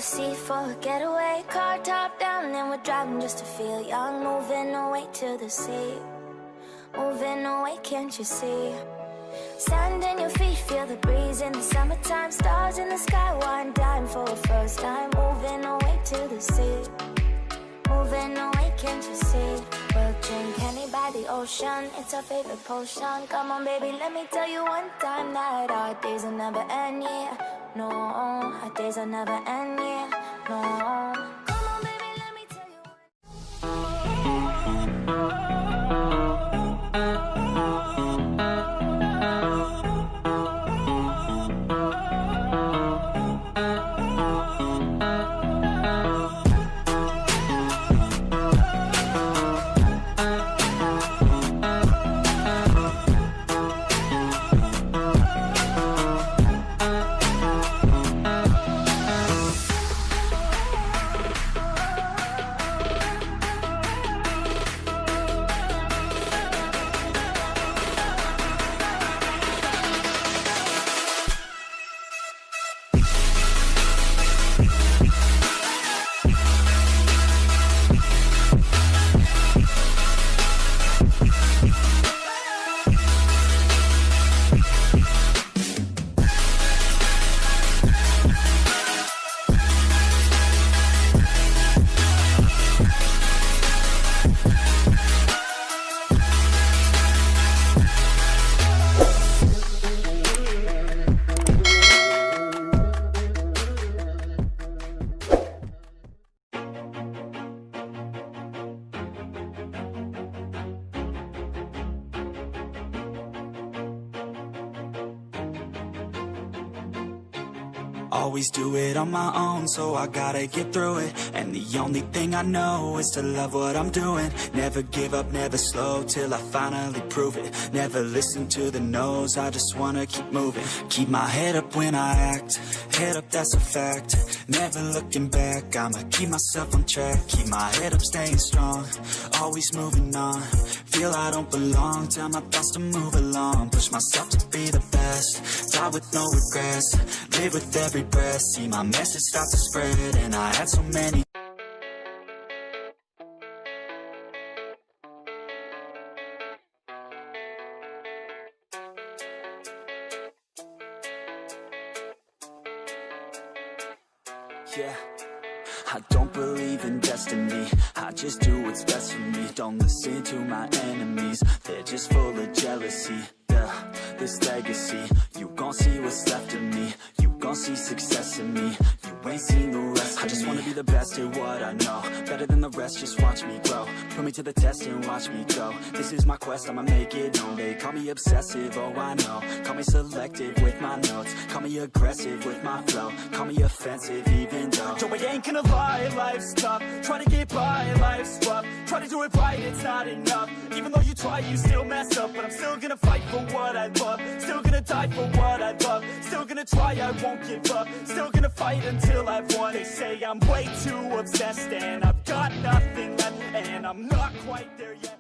sea for a getaway. Car top down and we're driving just to feel young. Moving away to the sea, moving away, can't you see? Sand in your feet, feel the breeze in the summertime. Stars in the sky, one dime for a first time. Moving away to the sea, moving away, can't you see? We'll drink honey by the ocean, it's our favorite potion. Come on baby, let me tell you one time that our days will never end, yeah. No, our days will never end, yeah. No. Come on baby, let me tell you Always do it on my own, so I gotta get through it. And the only thing I know is to love what I'm doing. Never give up, never slow, till I finally prove it. Never listen to the no's, I just wanna keep moving. Keep my head up when I act, head up, that's a fact. Never looking back, I'ma keep myself on track. Keep my head up, staying strong, always moving on. Feel I don't belong, tell my thoughts to move along. Push myself to be the best, die with no regrets. Live with every breath, see my message start to spread. And I had so many. Yeah, I don't believe in destiny, I just do what's best for me. Don't listen to my enemies, they're just full of jealousy. Yeah, this legacy, you gon' see what's left of me. You gon' see success in me, you ain't seen the rest of me. I just wanna be the best at what I know, better than the rest, just watch me grow. Put me to the test and watch me go. This is my quest, I'ma make it known. They call me obsessive, oh I know. Call me selective with my notes, call me aggressive with my flow. Call me offensive even though Joe, I ain't gonna lie, life's tough. Try to get by, life's rough. Try to do it right, it's not enough. Even though you try, you still mess up. But I'm still gonna fight for what I love, still gonna die for what I love. Still gonna try, I won't give up. Still gonna fight until I've won. They say I'm way too obsessed and I've got nothing left, and I'm not quite there yet.